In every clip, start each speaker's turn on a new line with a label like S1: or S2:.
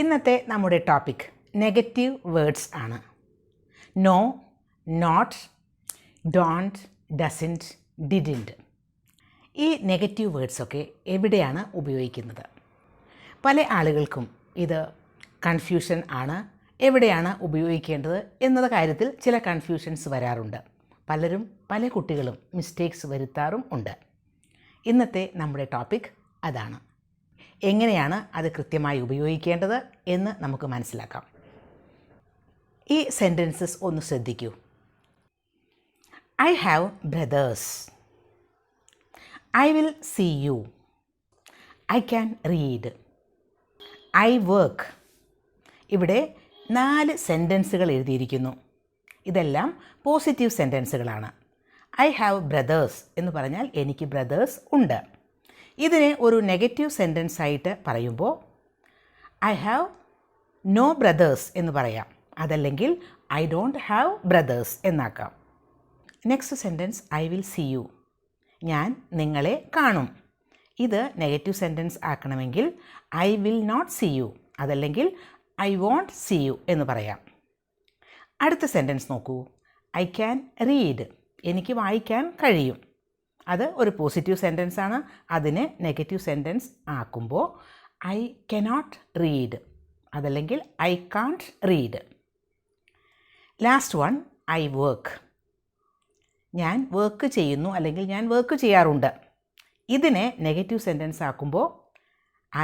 S1: ഇന്നത്തെ നമ്മുടെ topic negative words no. Not, don't, doesn't, didn't, ഡിഡിൻറ്റ്. ഈ നെഗറ്റീവ് വേർഡ്സൊക്കെ എവിടെയാണ് ഉപയോഗിക്കുന്നത്? പല ആളുകൾക്കും ഇത് കൺഫ്യൂഷൻ ആണ്. എവിടെയാണ് ഉപയോഗിക്കേണ്ടത് എന്ന കാര്യത്തിൽ ചില കൺഫ്യൂഷൻസ് വരാറുണ്ട്. പല കുട്ടികളും മിസ്റ്റേക്സ് വരുത്താറും ഉണ്ട്. ഇന്നത്തെ നമ്മുടെ ടോപ്പിക് അതാണ്. എങ്ങനെയാണ് അത് കൃത്യമായി ഉപയോഗിക്കേണ്ടത് എന്ന് നമുക്ക് മനസ്സിലാക്കാം. ഈ സെൻറ്റൻസസ് ഒന്ന് ശ്രദ്ധിക്കൂ. I have brothers. I will see you. I can read. I work. ഇവിടെ 4 സെൻറ്റൻസുകൾ എഴുതിയിരിക്കുന്നു. ഇതെല്ലാം പോസിറ്റീവ് സെൻറ്റൻസുകളാണ്. ഐ ഹാവ് ബ്രദേഴ്സ് എന്ന് പറഞ്ഞാൽ എനിക്ക് ബ്രദേഴ്സ് ഉണ്ട്. ഇതിനെ ഒരു നെഗറ്റീവ് സെൻറ്റൻസ് ആയിട്ട് പറയുമ്പോൾ ഐ ഹാവ് നോ ബ്രദേഴ്സ് എന്ന് പറയാം. അതല്ലെങ്കിൽ ഐ ഡോണ്ട് ഹാവ് ബ്രദേഴ്സ് എന്നാക്കാം. Next sentence I will see you. ഞാൻ നിങ്ങളെ കാണും. ഇത് നെഗറ്റീവ് സെൻറ്റൻസ് ആക്കണമെങ്കിൽ I will not see you, അതല്ലെങ്കിൽ ഐ വോണ്ട് സീ യു എന്ന് പറയാം. അടുത്ത സെൻറ്റൻസ് നോക്കൂ. I can read. എനിക്ക് വായിക്കാൻ കഴിയും. അത് ഒരു പോസിറ്റീവ് സെൻറ്റൻസ് ആണ്. അതിനെ നെഗറ്റീവ് സെൻറ്റൻസ് ആക്കുമ്പോൾ ഐ കനോട്ട് റീഡ്, അതല്ലെങ്കിൽ I can't read. Last one I work. ഞാൻ വർക്ക് ചെയ്യുന്നു, അല്ലെങ്കിൽ ഞാൻ വർക്ക് ചെയ്യാറുണ്ട്. ഇതിനെ നെഗറ്റീവ് സെൻറ്റൻസ് ആക്കുമ്പോൾ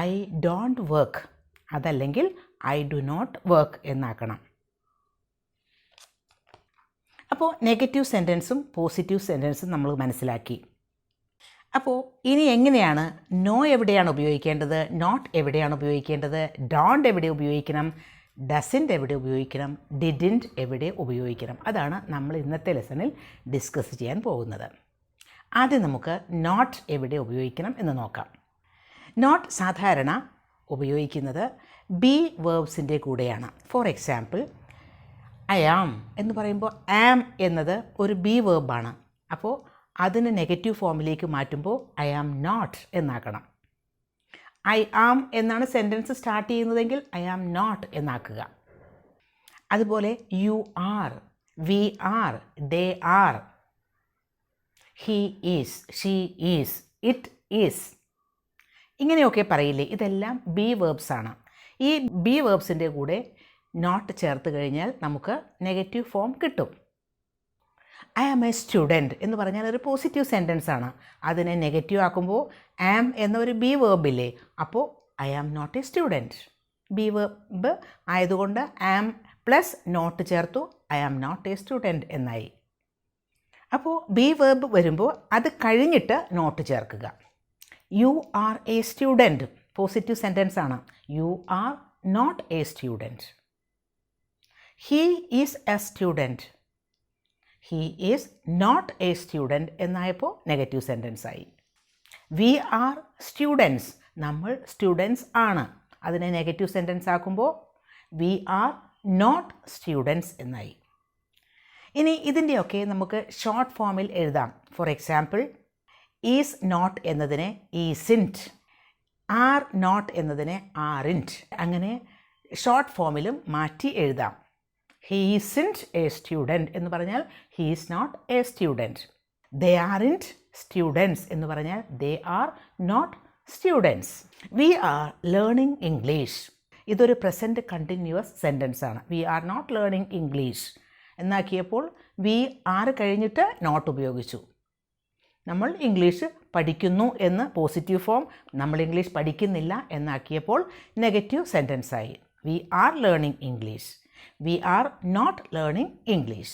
S1: ഐ ഡോണ്ട് വർക്ക്, അതല്ലെങ്കിൽ ഐ ഡു നോട്ട് വർക്ക് എന്നാക്കണം. അപ്പോൾ നെഗറ്റീവ് സെൻറ്റൻസും പോസിറ്റീവ് സെൻറ്റൻസും നമ്മൾ മനസ്സിലാക്കി. അപ്പോൾ ഇനി എങ്ങനെയാണ് നോ എവിടെയാണ് ഉപയോഗിക്കേണ്ടത്, നോട്ട് എവിടെയാണ് ഉപയോഗിക്കേണ്ടത്, ഡോണ്ട് എവിടെ ഉപയോഗിക്കണം, ഡസൻറ്റ് എവിടെ ഉപയോഗിക്കണം, ഡിഡിൻറ്റ് എവിടെ ഉപയോഗിക്കണം, അതാണ് നമ്മൾ ഇന്നത്തെ ലെസണിൽ ഡിസ്കസ് ചെയ്യാൻ പോകുന്നത്. ആദ്യം നമുക്ക് നോട്ട് എവിടെ ഉപയോഗിക്കണം എന്ന് നോക്കാം. നോട്ട് സാധാരണ ഉപയോഗിക്കുന്നത് ബി വേർബ്സിൻ്റെ കൂടെയാണ്. ഫോർ എക്സാമ്പിൾ, ഐ ആം എന്ന് പറയുമ്പോൾ ആം എന്നത് ഒരു ബി വേർബാണ്. അപ്പോൾ അതിന് നെഗറ്റീവ് ഫോമിലേക്ക് മാറ്റുമ്പോൾ ഐ ആം നോട്ട് എന്നാക്കണം. ഐ ആം എന്നാണ് സെൻറ്റൻസ് സ്റ്റാർട്ട് ചെയ്യുന്നതെങ്കിൽ ഐ ആം നോട്ട് എന്നാക്കുക. അതുപോലെ you are, we are, they are, he is, she is, it is, ഇങ്ങനെയൊക്കെ പറയില്ലേ? ഇതെല്ലാം ബി വേർബ്സ് ആണ്. ഈ ബി വേർബ്സിൻ്റെ കൂടെ നോട്ട് ചേർത്ത് കഴിഞ്ഞാൽ നമുക്ക് നെഗറ്റീവ് ഫോം കിട്ടും. ഐ ആം എ സ്റ്റുഡൻറ്റ് എന്ന് പറഞ്ഞാൽ ഒരു പോസിറ്റീവ് സെൻറ്റൻസ് ആണ്. അതിനെ നെഗറ്റീവ് ആക്കുമ്പോൾ ആം എന്നൊരു ബി വേർബില്ലേ, അപ്പോൾ I am not a student. Be verb ആയതുകൊണ്ട് ആം പ്ലസ് നോട്ട് ചേർത്തു, I am not a student എന്നായി. അപ്പോൾ ബി വേർബ് വരുമ്പോൾ അത് കഴിഞ്ഞിട്ട് നോട്ട് ചേർക്കുക. You are a student positive sentence ആണ്. You are not a student. He is a student. He is not a student എന്നായപ്പോൾ negative sentence ആയി. വി ആർ സ്റ്റുഡൻസ്, നമ്മൾ സ്റ്റുഡൻസ് ആണ്. അതിനെ നെഗറ്റീവ് സെൻറ്റൻസ് ആക്കുമ്പോൾ വി ആർ നോട്ട് സ്റ്റുഡൻസ് എന്നായി. ഇനി ഇതിൻ്റെയൊക്കെ നമുക്ക് ഷോർട്ട് ഫോമിൽ എഴുതാം. ഫോർ എക്സാമ്പിൾ, ഈസ് നോട്ട് എന്നതിനെ ഈസിൻറ്റ്, ആർ നോട്ട് എന്നതിനെ ആറിൻറ്റ്, അങ്ങനെ ഷോർട്ട് ഫോമിലും മാറ്റി എഴുതാം. ഹീ ഈസിൻറ്റ് എ സ്റ്റുഡൻറ്റ് എന്ന് പറഞ്ഞാൽ he is not a student. They aren't students എന്ന് പറഞ്ഞാൽ they are not students. We are learning English. ഇതൊരു പ്രസൻറ്റ് കണ്ടിന്യൂവസ് സെൻറ്റൻസ് ആണ്. We are not learning English എന്നാക്കിയപ്പോൾ വി ആർ കഴിഞ്ഞിട്ട് നോട്ട് ഉപയോഗിച്ചു. നമ്മൾ ഇംഗ്ലീഷ് പഠിക്കുന്നു എന്ന് പോസിറ്റീവ് ഫോം, നമ്മൾ ഇംഗ്ലീഷ് പഠിക്കുന്നില്ല എന്നാക്കിയപ്പോൾ നെഗറ്റീവ് സെൻറ്റൻസ് ആയി. We are learning English, we are not learning English.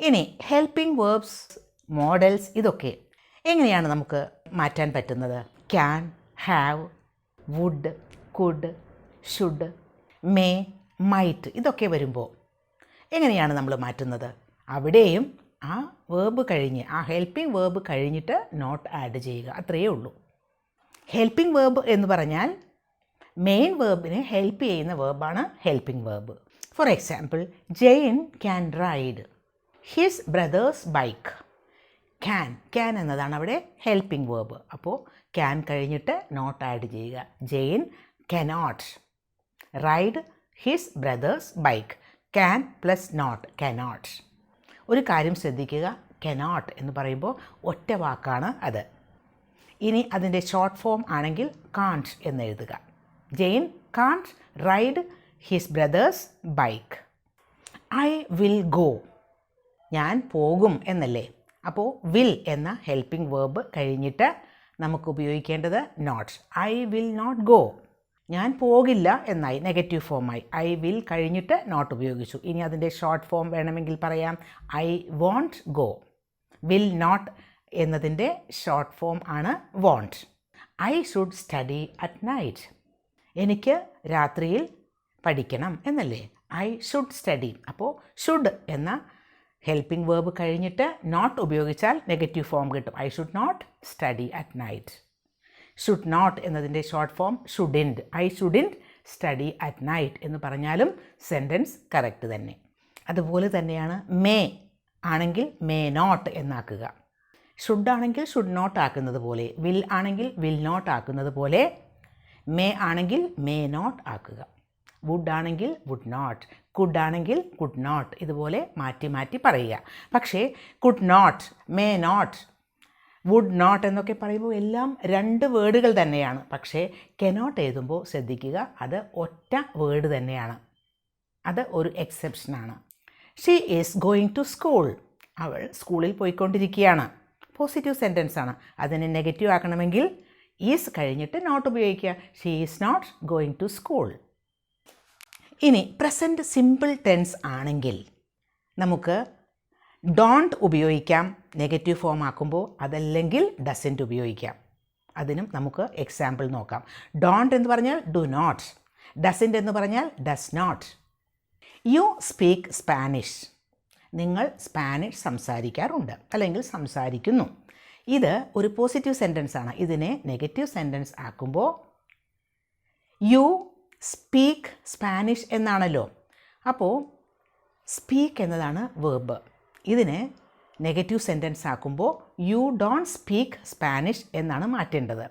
S1: ഇനി ഹെൽപ്പിംഗ് വേർബ്സ്, മോഡൽസ്, ഇതൊക്കെ എങ്ങനെയാണ് നമുക്ക് മാറ്റാൻ പറ്റുന്നത്? Can, have, would, could, should, may, might, ഇതൊക്കെ വരുമ്പോൾ എങ്ങനെയാണ് നമ്മൾ മാറ്റുന്നത്? അവിടെയും ആ വേർബ് കഴിഞ്ഞ്, ആ ഹെൽപ്പിംഗ് വേർബ് കഴിഞ്ഞിട്ട് നോട്ട് ആഡ് ചെയ്യുക, അത്രയേ ഉള്ളൂ. ഹെൽപ്പിംഗ് വേർബ് എന്ന് പറഞ്ഞാൽ മെയിൻ വേർബിനെ ഹെൽപ്പ് ചെയ്യുന്ന വേർബാണ് helping verb. For example, Jane can ride his brother's bike. Can എന്നതാണ് അവിടെ ഹെൽപ്പിംഗ് വേർബ്. അപ്പോൾ ക്യാൻ കഴിഞ്ഞിട്ട് നോട്ട് ആഡ് ചെയ്യുക. Jane cannot. Ride his brother's bike. Can plus not, cannot. ഒരു കാര്യം ശ്രദ്ധിക്കുക, കനോട്ട് എന്ന് പറയുമ്പോൾ ഒറ്റ വാക്കാണ് അത്. ഇനി അതിൻ്റെ ഷോർട്ട് ഫോം ആണെങ്കിൽ കാൺട്ട് എന്ന് എഴുതുക. Jane can't ride his brother's bike. I will go, ഞാൻ പോകും എന്നല്ലേ. അപ്പോൾ വിൽ എന്ന ഹെൽപ്പിംഗ് വേർബ് കഴിഞ്ഞിട്ട് നമുക്ക് ഉപയോഗിക്കേണ്ടത് not. I will not go, ഞാൻ പോകില്ല എന്നായി, നെഗറ്റീവ് ഫോമായി. ഐ വിൽ കഴിഞ്ഞിട്ട് നോട്ട് ഉപയോഗിച്ചു. ഇനി അതിൻ്റെ ഷോർട്ട് ഫോം വേണമെങ്കിൽ പറയാം I won't go. Will not എന്നതിൻ്റെ ഷോർട്ട് ഫോം ആണ് won't. I should study at night, എനിക്ക് രാത്രിയിൽ പഠിക്കണം എന്നല്ലേ. I should study. അപ്പോൾ ഷുഡ് എന്ന ഹെൽപ്പിംഗ് വേർബ് കഴിഞ്ഞിട്ട് നോട്ട് ഉപയോഗിച്ചാൽ നെഗറ്റീവ് ഫോം കിട്ടും. I should not study at night. Should not എന്നതിൻ്റെ short form shouldn't. I shouldn't study at night എന്ന് പറഞ്ഞാലും സെൻറ്റൻസ് കറക്റ്റ് തന്നെ. അതുപോലെ തന്നെയാണ് മേ ആണെങ്കിൽ മേ നോട്ട് എന്നാക്കുക. ഷുഡ് ആണെങ്കിൽ ഷുഡ് നോട്ട് ആക്കുന്നത് പോലെ, വിൽ ആണെങ്കിൽ വിൽ നോട്ട് ആക്കുന്നത് പോലെ, മേ ആണെങ്കിൽ മേ നോട്ട് ആക്കുക. വുഡ് ആണെങ്കിൽ വുഡ് നോട്ട്, കുഡ് ആണെങ്കിൽ കുഡ് നോട്ട്, ഇതുപോലെ മാറ്റി മാറ്റി പറയുക. പക്ഷേ could not, may not, would not എന്നൊക്കെ പറയുമ്പോൾ എല്ലാം രണ്ട് വേർഡുകൾ തന്നെയാണ്. പക്ഷേ കനോട്ട് എഴുതുമ്പോൾ ശ്രദ്ധിക്കുക, അത് ഒറ്റ വേർഡ് തന്നെയാണ്. അത് ഒരു എക്സെപ്ഷനാണ്. She is going to school, അവൾ സ്കൂളിൽ പോയിക്കൊണ്ടിരിക്കുകയാണ്. പോസിറ്റീവ് സെൻറ്റൻസ് ആണ്. അതിനെ നെഗറ്റീവ് ആക്കണമെങ്കിൽ ഈസ് കഴിഞ്ഞിട്ട് നോട്ട് ഉപയോഗിക്കുക. She is not going to school. ഇനി പ്രസൻറ്റ് സിമ്പിൾ ടെൻസ് ആണെങ്കിൽ നമുക്ക് ഡോണ്ട് ഉപയോഗിക്കാം നെഗറ്റീവ് ഫോം ആക്കുമ്പോൾ, അതല്ലെങ്കിൽ ഡസൻറ്റ് ഉപയോഗിക്കാം. അതിനും നമുക്ക് എക്സാമ്പിൾ നോക്കാം. ഡോണ്ട് എന്ന് പറഞ്ഞാൽ ഡു നോട്ട്, ഡസൻറ്റ് എന്ന് പറഞ്ഞാൽ does not. You speak Spanish, നിങ്ങൾ സ്പാനിഷ് സംസാരിക്കാറുണ്ട് അല്ലെങ്കിൽ സംസാരിക്കുന്നു. ഇത് ഒരു പോസിറ്റീവ് സെൻറ്റൻസ് ആണ്. ഇതിനെ നെഗറ്റീവ് സെൻറ്റൻസ് ആക്കുമ്പോൾ യു സ്പീക്ക് സ്പാനിഷ് എന്നാണല്ലോ. അപ്പോൾ സ്പീക്ക് എന്നതാണ് വേർബ്. ഇതിനെ നെഗറ്റീവ് സെൻറ്റൻസ് ആക്കുമ്പോൾ യു ഡോണ്ട് സ്പീക്ക് സ്പാനിഷ് എന്നാണ് മാറ്റേണ്ടത്.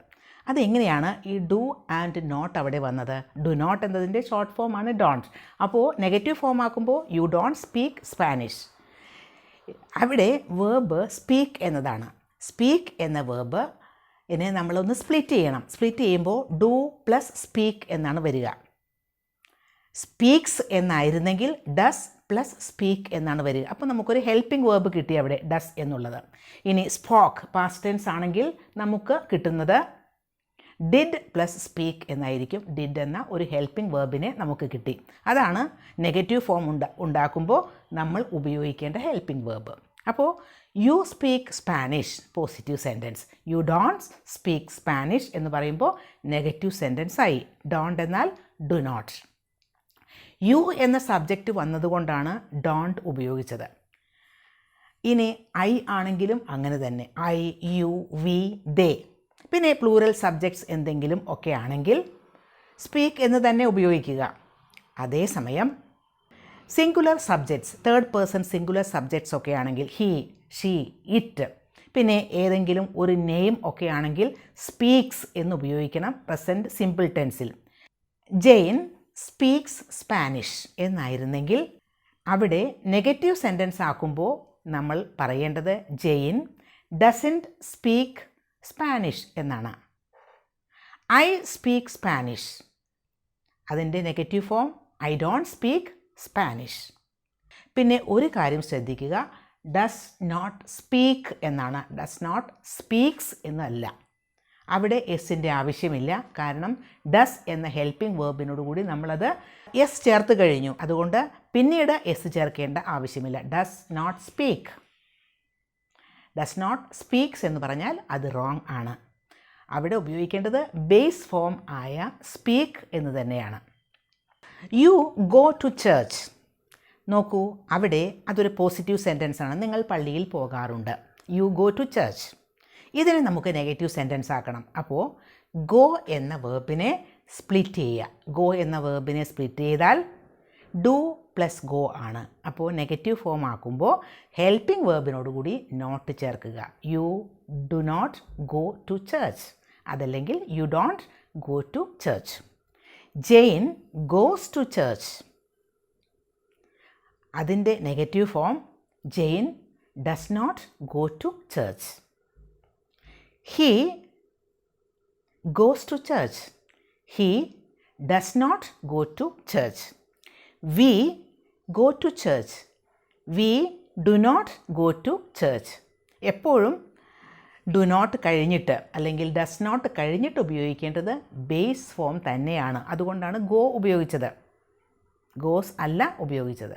S1: അതെങ്ങനെയാണ് ഈ ഡു ആൻഡ് നോട്ട് അവിടെ വന്നത്? ഡു നോട്ട് എന്നതിൻ്റെ ഷോർട്ട് ഫോമാണ് ഡോണ്ട്. അപ്പോൾ നെഗറ്റീവ് ഫോം ആക്കുമ്പോൾ യു ഡോണ്ട് സ്പീക്ക് സ്പാനിഷ്. അവിടെ വേർബ് സ്പീക്ക് എന്നതാണ്. സ്പീക്ക് എന്ന വേർബ് ഇതിനെ നമ്മളൊന്ന് സ്പ്ലിറ്റ് ചെയ്യണം. സ്പ്ലിറ്റ് ചെയ്യുമ്പോൾ ഡു പ്ലസ് സ്പീക്ക് എന്നാണ് വരിക. സ്പീക്സ് എന്നായിരുന്നെങ്കിൽ ഡസ് പ്ലസ് സ്പീക്ക് എന്നാണ് വരിക. അപ്പോൾ നമുക്കൊരു ഹെൽപ്പിംഗ് വേർബ് കിട്ടി അവിടെ, ഡസ് എന്നുള്ളത്. ഇനി സ്പോക്ക് പാസ്റ്റ് ടെൻസ് ആണെങ്കിൽ നമുക്ക് കിട്ടുന്നത് ഡിഡ് പ്ലസ് സ്പീക്ക് എന്നായിരിക്കും. ഡിഡ് എന്ന ഒരു ഹെൽപ്പിംഗ് വേർബിനെ നമുക്ക് കിട്ടി. അതാണ് നെഗറ്റീവ് ഫോം ഉണ്ടാക്കുമ്പോൾ നമ്മൾ ഉപയോഗിക്കേണ്ട ഹെൽപ്പിംഗ് വേർബ്. അപ്പോൾ U speak Spanish positive sentence, U don't speak Spanish എന്ന് പറയുമ്പോൾ നെഗറ്റീവ് സെൻറ്റൻസ് ആയി. ഡോണ്ട് എന്നാൽ ഡു നോട്ട്. യു എന്ന സബ്ജക്റ്റ് വന്നതുകൊണ്ടാണ് ഡോണ്ട് ഉപയോഗിച്ചത്. ഇനി ഐ ആണെങ്കിലും അങ്ങനെ തന്നെ, ഐ, യു, വി, ദേ. പിന്നെ പ്ലൂറൽ സബ്ജക്ട്സ് എന്തെങ്കിലും ഒക്കെ ആണെങ്കിൽ സ്പീക്ക് എന്ന് തന്നെ ഉപയോഗിക്കുക. അതേസമയം singular subjects, third person singular subjects ഒക്കെ ആണെങ്കിൽ ഹി, ഷീ, ഇറ്റ്, പിന്നെ ഏതെങ്കിലും ഒരു നെയിം ഒക്കെ ആണെങ്കിൽ സ്പീക്സ് എന്ന് ഉപയോഗിക്കണം പ്രസൻറ്റ് സിമ്പിൾ ടെൻസിൽ. ജെയിൻ സ്പീക്സ് സ്പാനിഷ് എന്നായിരുന്നെങ്കിൽ അവിടെ നെഗറ്റീവ് സെൻറ്റൻസ് ആക്കുമ്പോൾ നമ്മൾ പറയേണ്ടത് ജെയിൻ ഡസൻറ്റ് സ്പീക്ക് സ്പാനിഷ് എന്നാണ്. ഐ സ്പീക്ക് സ്പാനിഷ്, അതിൻ്റെ negative form I don't speak Spanish. പിന്നെ ഒരു കാര്യം ശ്രദ്ധിക്കുക, ഡസ് നോട്ട് സ്പീക്ക് എന്നാണ്, ഡസ് നോട്ട് സ്പീക്സ് എന്നല്ല. അവിടെ എസിൻ്റെ ആവശ്യമില്ല. കാരണം ഡസ് എന്ന ഹെൽപ്പിംഗ് വേർബിനോട് കൂടി നമ്മളത് എസ് ചേർത്ത് കഴിഞ്ഞു. അതുകൊണ്ട് പിന്നീട് എസ് ചേർക്കേണ്ട ആവശ്യമില്ല. Does not speak. Does not speaks എന്ന് പറഞ്ഞാൽ അത് റോങ് ആണ്. അവിടെ ഉപയോഗിക്കേണ്ടത് ബേസ് ഫോം ആയ സ്പീക്ക് എന്ന് തന്നെയാണ്. You go to church. നോക്കൂ, അവിടെ അതൊരു പോസിറ്റീവ് സെൻറ്റൻസ് ആണ്. നിങ്ങൾ പള്ളിയിൽ പോകാറുണ്ട്. You go to church. ഇതിനെ നമുക്ക് നെഗറ്റീവ് സെൻറ്റൻസ് ആക്കണം. അപ്പോൾ ഗോ എന്ന വേർബിനെ സ്പ്ലിറ്റ് ചെയ്യുക. ഗോ എന്ന വേർബിനെ സ്പ്ലിറ്റ് ചെയ്താൽ ഡു പ്ലസ് ഗോ ആണ്. അപ്പോൾ നെഗറ്റീവ് ഫോം ആക്കുമ്പോൾ ഹെൽപ്പിംഗ് വേർബിനോടുകൂടി നോട്ട് ചേർക്കുക. You do not go to church, അതല്ലെങ്കിൽ you don't go to church. Jane goes to church. അതിൻ്റെ negative form Jane does not go to church. He goes to church. He does not go to church. We go to church. We do not go to church. എപ്പോഴും do not കഴിഞ്ഞിട്ട് അല്ലെങ്കിൽ does not കഴിഞ്ഞിട്ട് ഉപയോഗിക്കേണ്ടത് base form തന്നെയാണ്. അതുകൊണ്ടാണ് go ഉപയോഗിച്ചത്, goes അല്ല ഉപയോഗിച്ചത്.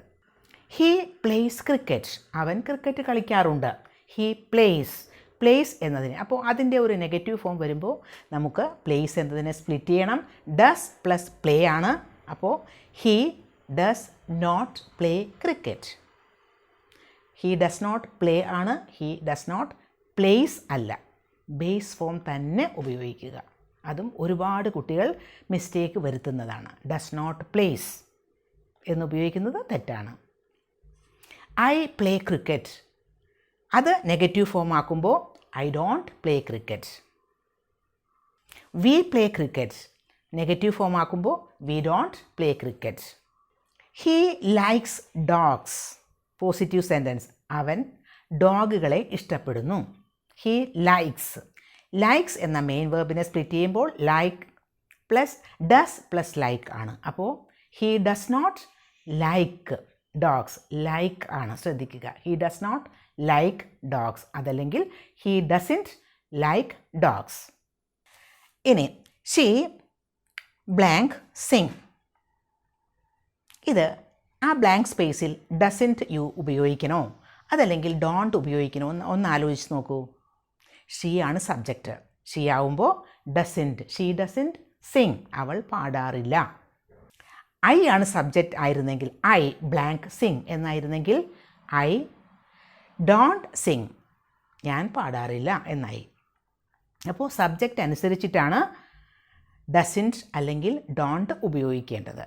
S1: He place cricket. അവൻ ക്രിക്കറ്റ് കളിക്കാറുണ്ട്. ഹീ പ്ലേസ് എന്നതിന്, അപ്പോൾ അതിൻ്റെ ഒരു നെഗറ്റീവ് ഫോം വരുമ്പോൾ നമുക്ക് പ്ലേസ് എന്നതിനെ സ്പ്ലിറ്റ് ചെയ്യണം. ഡസ് പ്ലസ് പ്ലേ ആണ്. അപ്പോൾ he does not play cricket. He does not play ആണ്. ഹീ ഡസ് നോട്ട് പ്ലേസ് അല്ല. ബേസ് ഫോം തന്നെ ഉപയോഗിക്കുക. അതും ഒരുപാട് കുട്ടികൾ മിസ്റ്റേക്ക് വരുത്തുന്നതാണ്. ഡസ് നോട്ട് പ്ലേസ് എന്നുപയോഗിക്കുന്നത് തെറ്റാണ്. I play cricket. അത് നെഗറ്റീവ് ഫോം ആക്കുമ്പോൾ I don't play cricket. We play cricket. Negative form ആക്കുമ്പോൾ we don't play cricket. He likes dogs. Positive sentence. അവൻ ഡോഗുകളെ ഇഷ്ടപ്പെടുന്നു. ഹീ ലൈക്സ് എന്ന മെയിൻ വേർബിനെ സ്പ്ലിറ്റ് ചെയ്യുമ്പോൾ like plus does plus like ആണ്. അപ്പോൾ he does not like dogs. Like ആണ്, ശ്രദ്ധിക്കുക. He does not like dogs. അതല്ലെങ്കിൽ ഹീ ഡസൻറ്റ് ലൈക്ക് ഡോഗ്സ്. ഇനി ഷീ ബ്ലാങ്ക് സിങ്. ഇത് ആ ബ്ലാങ്ക് സ്പേസിൽ ഡസൻറ്റ് യു ഉപയോഗിക്കണോ അതല്ലെങ്കിൽ ഡോണ്ട് ഉപയോഗിക്കണോ ഒന്ന് ആലോചിച്ച് നോക്കൂ. ഷീ ആണ് സബ്ജക്റ്റ്. ഷീ ആവുമ്പോൾ ഷീ ഡസൻറ്റ് സിങ്. അവൾ പാടാറില്ല. ഐ ആണ് സബ്ജക്റ്റ് ആയിരുന്നെങ്കിൽ ഐ ബ്ലാങ്ക് സിങ് എന്നായിരുന്നെങ്കിൽ ഐ ഡോണ്ട് സിങ്. ഞാൻ പാടാറില്ല എന്നായി. അപ്പോൾ സബ്ജക്റ്റ് അനുസരിച്ചിട്ടാണ് ഡസൻറ്റ് അല്ലെങ്കിൽ ഡോണ്ട് ഉപയോഗിക്കേണ്ടത്.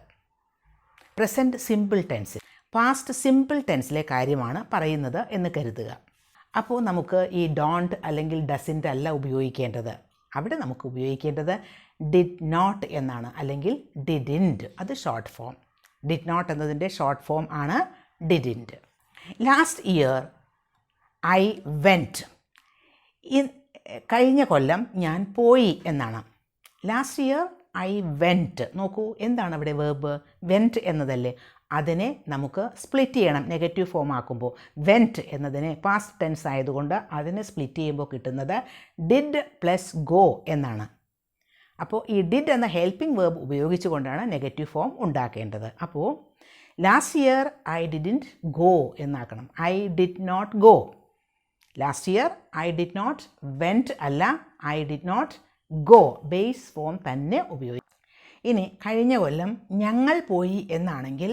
S1: പ്രസൻറ്റ് സിമ്പിൾ ടെൻസിൽ പാസ്റ്റ് സിമ്പിൾ ടെൻസിലെ കാര്യമാണ് പറയുന്നത് എന്ന് കരുതുക. അപ്പോൾ നമുക്ക് ഈ ഡോണ്ട് അല്ലെങ്കിൽ ഡസൻറ്റ് അല്ല ഉപയോഗിക്കേണ്ടത്. അവിടെ നമുക്ക് ഉപയോഗിക്കേണ്ടത് ഡിഡ് നോട്ട് എന്നാണ്, അല്ലെങ്കിൽ ഡിഡിൻറ്റ്. അത് ഷോർട്ട് ഫോം. ഡിഡ് നോട്ട് എന്നതിൻ്റെ ഷോർട്ട് ഫോം ആണ് didn't. Last year I went. കഴിഞ്ഞ കൊല്ലം ഞാൻ പോയി എന്നാണ്. Last year I went. നോക്കൂ, എന്താണ് അവിടെ വേർബ്? വെൻറ്റ് എന്നതല്ലേ. അതിനെ നമുക്ക് സ്പ്ലിറ്റ് ചെയ്യണം നെഗറ്റീവ് ഫോം ആക്കുമ്പോൾ. വെൻറ്റ് എന്നതിനെ പാസ്റ്റ് ടെൻസ് ആയതുകൊണ്ട് അതിനെ സ്പ്ലിറ്റ് ചെയ്യുമ്പോൾ കിട്ടുന്നത് ഡിഡ് പ്ലസ് ഗോ എന്നാണ്. അപ്പോൾ ഈ ഡിഡ് എന്ന ഹെൽപ്പിംഗ് വേർബ് ഉപയോഗിച്ചുകൊണ്ടാണ് നെഗറ്റീവ് ഫോം ഉണ്ടാക്കേണ്ടത്. അപ്പോൾ last year I didn't go എന്നാക്കണം. I did not go. Last year I did not went അല്ല, I did not go. Base form തന്നെ ഉപയോഗിക്കും. ഇനി കഴിഞ്ഞ കൊല്ലം ഞങ്ങൾ പോയി എന്നാണെങ്കിൽ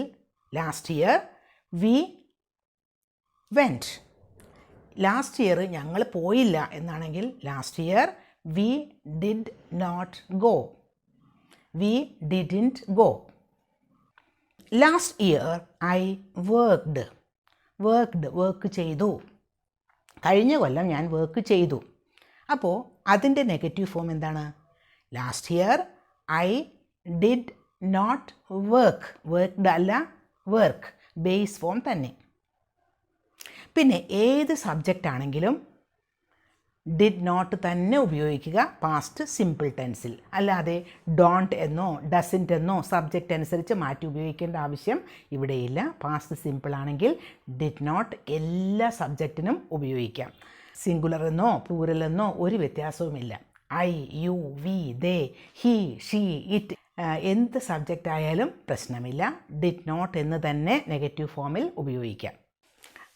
S1: last year we went. Last year ഞങ്ങൾ പോയില്ല എന്നാണെങ്കിൽ last year we did not go. We didn't go. Last year I worked. Work ചെയ്തു. കഴിഞ്ഞ കൊല്ലം ഞാൻ വർക്ക് ചെയ്തു. അപ്പോൾ അതിൻ്റെ നെഗറ്റീവ് ഫോം എന്താണ്? Last year I did not worked അല്ല, വർക്ക്. ബേസ് ഫോം തന്നെ. പിന്നെ ഏത് സബ്ജക്റ്റ് ആണെങ്കിലും ഡിഡ് നോട്ട് തന്നെ ഉപയോഗിക്കുക പാസ്റ്റ് സിമ്പിൾ ടെൻസിൽ. അല്ലാതെ ഡോണ്ട് എന്നോ ഡസൻറ്റ് എന്നോ സബ്ജക്റ്റ് അനുസരിച്ച് മാറ്റി ഉപയോഗിക്കേണ്ട ആവശ്യം ഇവിടെയില്ല. പാസ്റ്റ് സിമ്പിൾ ആണെങ്കിൽ ഡിഡ് നോട്ട് എല്ലാ സബ്ജക്റ്റിനും ഉപയോഗിക്കാം. സിംഗുലർ എന്നോ പ്ലൂറൽ എന്നോ ഒരു വ്യത്യാസവുമില്ല. I, you, we, they, he, she, it എന്ത് സബ്ജക്റ്റ് ആയാലും പ്രശ്നമില്ല. ഡിഡ് നോട്ട് എന്ന് തന്നെ നെഗറ്റീവ് ഫോമിൽ ഉപയോഗിക്കാം.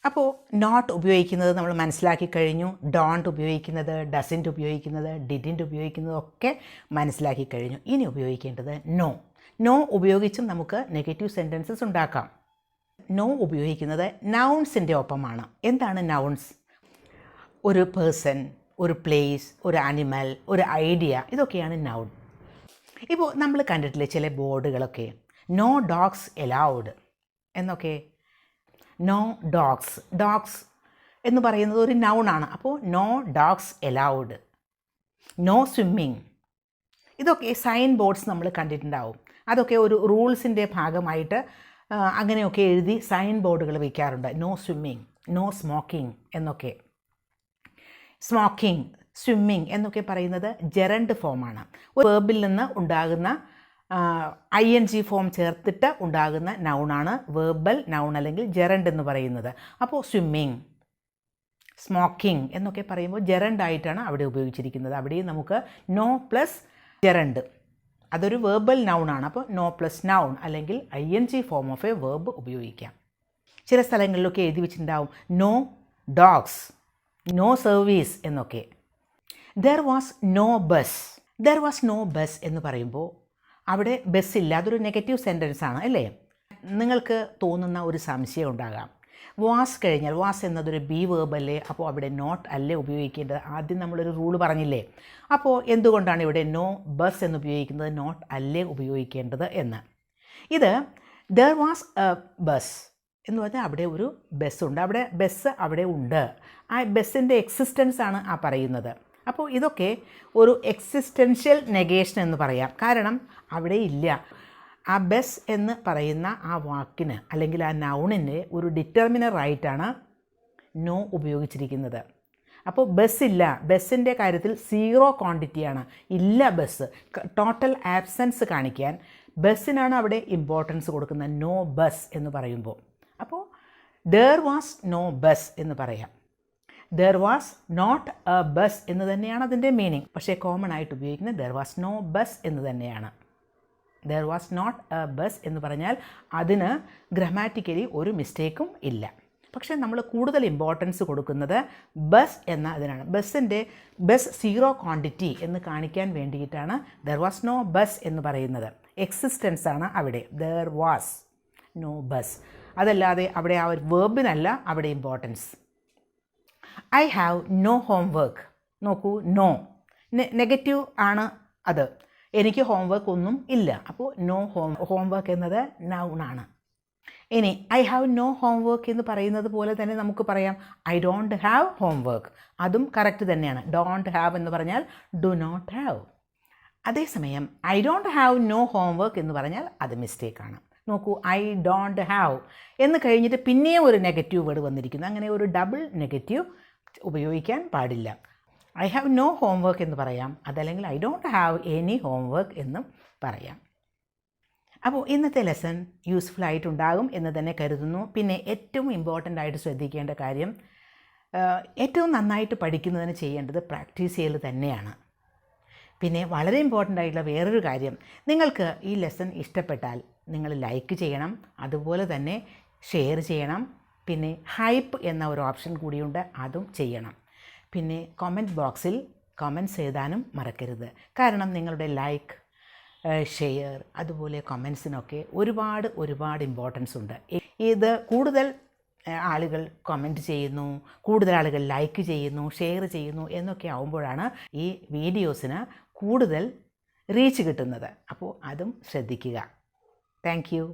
S1: അപ്പോൾ നോട്ട് ഉപയോഗിക്കുന്നത് നമ്മൾ മനസ്സിലാക്കി കഴിഞ്ഞു. ഡോണ്ട് ഉപയോഗിക്കുന്നത്, ഡസൻറ്റ് ഉപയോഗിക്കുന്നത്, ഡിഡിൻറ്റ് ഉപയോഗിക്കുന്നത് ഒക്കെ മനസ്സിലാക്കി കഴിഞ്ഞു. ഇനി ഉപയോഗിക്കേണ്ടത് നോ ഉപയോഗിച്ചും നമുക്ക് നെഗറ്റീവ് സെൻറ്റൻസസ് ഉണ്ടാക്കാം. നോ ഉപയോഗിക്കുന്നത് നൗൺസിൻ്റെ ഒപ്പമാണ്. എന്താണ് നൗൺസ്? ഒരു പേഴ്സൺ, ഒരു പ്ലേസ്, ഒരു ആനിമൽ, ഒരു ഐഡിയ, ഇതൊക്കെയാണ് നൗൺ. ഇപ്പോൾ നമ്മൾ കണ്ടിട്ടില്ലേ ചില ബോർഡുകളൊക്കെ നോ ഡോഗ്സ് എലൗഡ് എന്നൊക്കെ. നോ ഡോഗ്സ് എന്ന് പറയുന്നത് ഒരു നൗണാണ്. അപ്പോൾ no dogs allowed. No swimming. ഇതൊക്കെ സൈൻ ബോർഡ്സ് നമ്മൾ കണ്ടിട്ടുണ്ടാവും. അതൊക്കെ ഒരു റൂൾസിൻ്റെ ഭാഗമായിട്ട് അങ്ങനെയൊക്കെ എഴുതി സൈൻ ബോർഡുകൾ വയ്ക്കാറുണ്ട്. നോ സ്വിമ്മിങ്, നോ സ്മോക്കിംഗ് എന്നൊക്കെ. സ്മോക്കിംഗ്, സ്വിമ്മിങ് എന്നൊക്കെ പറയുന്നത് ജെറണ്ട് ഫോമാണ്. ഒരു വേർബിൽ നിന്ന് ഉണ്ടാകുന്ന ING ഫോം ചേർത്തിട്ട് ഉണ്ടാകുന്ന നൗണാണ് വേർബൽ നൗൺ അല്ലെങ്കിൽ ജെറണ്ട് എന്ന് പറയുന്നത്. അപ്പോൾ സ്വിമ്മിങ്, സ്മോക്കിംഗ് എന്നൊക്കെ പറയുമ്പോൾ ജെറണ്ടായിട്ടാണ് അവിടെ ഉപയോഗിച്ചിരിക്കുന്നത്. അവിടെയും നമുക്ക് നോ പ്ലസ് ജെറണ്ട്, അതൊരു വേർബൽ നൗണാണ്. അപ്പോൾ നോ പ്ലസ് നൗൺ അല്ലെങ്കിൽ ING form of a verb ഉപയോഗിക്കാം. ചില സ്ഥലങ്ങളിലൊക്കെ എഴുതി വെച്ചിട്ടുണ്ടാവും നോ ഡോഗ്സ്, നോ സർവീസ് എന്നൊക്കെ. There was no bus. There was no bus എന്ന് പറയുമ്പോൾ അവിടെ ബസ്സില്ല, അതൊരു നെഗറ്റീവ് സെൻറ്റൻസ് ആണ് അല്ലേ? നിങ്ങൾക്ക് തോന്നുന്ന ഒരു സംശയം ഉണ്ടാകാം. വാസ് കഴിഞ്ഞാൽ, വാസ് എന്നതൊരു ബി വേർബ് അല്ലേ, അപ്പോൾ അവിടെ നോട്ട് അല്ലേ ഉപയോഗിക്കേണ്ടത്? ആദ്യം നമ്മളൊരു റൂൾ പറഞ്ഞില്ലേ. അപ്പോൾ എന്തുകൊണ്ടാണ് ഇവിടെ നോ ബസ് എന്ന് ഉപയോഗിക്കുന്നത്, നോട്ട് അല്ലേ ഉപയോഗിക്കേണ്ടത് എന്ന്? ഇത് ദർ വാസ് എ ബസ് എന്ന് പറഞ്ഞാൽ അവിടെ ഒരു ബസ്സുണ്ട്, അവിടെ ബസ് അവിടെ ഉണ്ട്. ആ ബസ്സിൻ്റെ എക്സിസ്റ്റൻസ് ആണ് ആ പറയുന്നത്. അപ്പോൾ ഇതൊക്കെ ഒരു എക്സിസ്റ്റൻഷ്യൽ നെഗേഷൻ എന്ന് പറയാം. കാരണം അവിടെ ഇല്ല. ആ ബസ് എന്ന് പറയുന്ന ആ വാക്കിന് അല്ലെങ്കിൽ ആ നൗണിൻ്റെ ഒരു ഡിറ്റർമിനർ ആയിട്ടാണ് നോ ഉപയോഗിച്ചിരിക്കുന്നത്. അപ്പോൾ ബസ്സില്ല, ബസ്സിൻ്റെ കാര്യത്തിൽ സീറോ ക്വാണ്ടിറ്റിയാണ്, ഇല്ല ബസ്, ടോട്ടൽ ആബ്സെൻസ് കാണിക്കാൻ ബസ്സിനാണ് അവിടെ ഇമ്പോർട്ടൻസ് കൊടുക്കുന്നത്, നോ ബസ് എന്ന് പറയുമ്പോൾ. അപ്പോൾ ദർ വാസ് നോ ബസ് എന്ന് പറയാം. There was not a bus എന്ന് തന്നെയാണ് അതിൻ്റെ മീനിങ്. പക്ഷേ കോമൺ ആയിട്ട് ഉപയോഗിക്കുന്നത് ദർ വാസ് നോ ബസ് എന്ന് തന്നെയാണ്. There was not a bus എന്ന് പറഞ്ഞാൽ അതിന് ഗ്രമാറ്റിക്കലി ഒരു മിസ്റ്റേക്കും ഇല്ല. പക്ഷേ നമ്മൾ കൂടുതൽ ഇമ്പോർട്ടൻസ് കൊടുക്കുന്നത് ബസ് എന്ന അതിനാണ്. ബസ് സീറോ ക്വാണ്ടിറ്റി എന്ന് കാണിക്കാൻ വേണ്ടിയിട്ടാണ് ദർ വാസ് നോ ബസ് എന്ന് പറയുന്നത്. എക്സിസ്റ്റൻസ് ആണ് അവിടെ, ദർ വാസ് നോ ബസ്. അതല്ലാതെ അവിടെ ആ ഒരു വേർബിനല്ല അവിടെ importance. I have no homework. നോക്കൂ, നോ നെഗറ്റീവ് ആണ് അത്. എനിക്ക് ഹോംവർക്ക് ഒന്നും ഇല്ല. അപ്പോൾ നോ ഹോംവർക്ക് എന്നത് നൗണാണ്. ഇനി ഐ ഹാവ് നോ ഹോംവർക്ക് എന്ന് പറയുന്നത് പോലെ തന്നെ നമുക്ക് പറയാം ഐ ഡോണ്ട് ഹാവ് ഹോംവർക്ക്. അതും കറക്റ്റ് തന്നെയാണ്. ഡോണ്ട് ഹാവ് എന്ന് പറഞ്ഞാൽ ഡു നോട്ട് ഹാവ്. അതേസമയം I don't have no homework എന്ന് പറഞ്ഞാൽ അത് മിസ്റ്റേക്കാണ്. നോക്കൂ, ഐ ഡോണ്ട് ഹാവ് എന്ന് കഴിഞ്ഞിട്ട് പിന്നെയും ഒരു നെഗറ്റീവ് വേർഡ് വന്നിരിക്കുന്നു. അങ്ങനെ ഒരു ഡബിൾ നെഗറ്റീവ് ഉപയോഗിക്കാൻ പാടില്ല. ഐ ഹാവ് നോ ഹോംവർക്ക് എന്ന് പറയാം, അതല്ലെങ്കിൽ I don't have any homework എന്നും പറയാം. അപ്പോൾ ഇന്നത്തെ ലെസൺ യൂസ്ഫുൾ ആയിട്ടുണ്ടാകും എന്ന് തന്നെ കരുതുന്നു. പിന്നെ ഏറ്റവും ഇമ്പോർട്ടൻ്റ് ആയിട്ട് ശ്രദ്ധിക്കേണ്ട കാര്യം, ഏറ്റവും നന്നായിട്ട് പഠിക്കുന്നതിന് ചെയ്യേണ്ടത് പ്രാക്ടീസ് ചെയ്യൽ തന്നെയാണ്. പിന്നെ വളരെ ഇമ്പോർട്ടൻ്റ് ആയിട്ടുള്ള വേറൊരു കാര്യം, നിങ്ങൾക്ക് ഈ ലെസൺ ഇഷ്ടപ്പെട്ടാൽ നിങ്ങൾ ലൈക്ക് ചെയ്യണം, അതുപോലെ തന്നെ ഷെയർ ചെയ്യണം. പിന്നെ ഹൈപ്പ് എന്ന ഒരു ഓപ്ഷൻ കൂടിയുണ്ട്, അതും ചെയ്യണം. പിന്നെ കമൻറ്റ് ബോക്സിൽ കമൻറ്റ്സ് എഴുതാനും മറക്കരുത്. കാരണം നിങ്ങളുടെ ലൈക്ക്, ഷെയർ, അതുപോലെ കമൻസിനൊക്കെ ഒരുപാട് ഇമ്പോർട്ടൻസ് ഉണ്ട്. ഇത് കൂടുതൽ ആളുകൾ കമൻറ്റ് ചെയ്യുന്നു, കൂടുതൽ ആളുകൾ ലൈക്ക് ചെയ്യുന്നു, ഷെയർ ചെയ്യുന്നു എന്നൊക്കെ ആവുമ്പോഴാണ് ഈ വീഡിയോസിന് കൂടുതൽ റീച്ച് കിട്ടുന്നത്. അപ്പോൾ അതും ശ്രദ്ധിക്കുക. Thank you.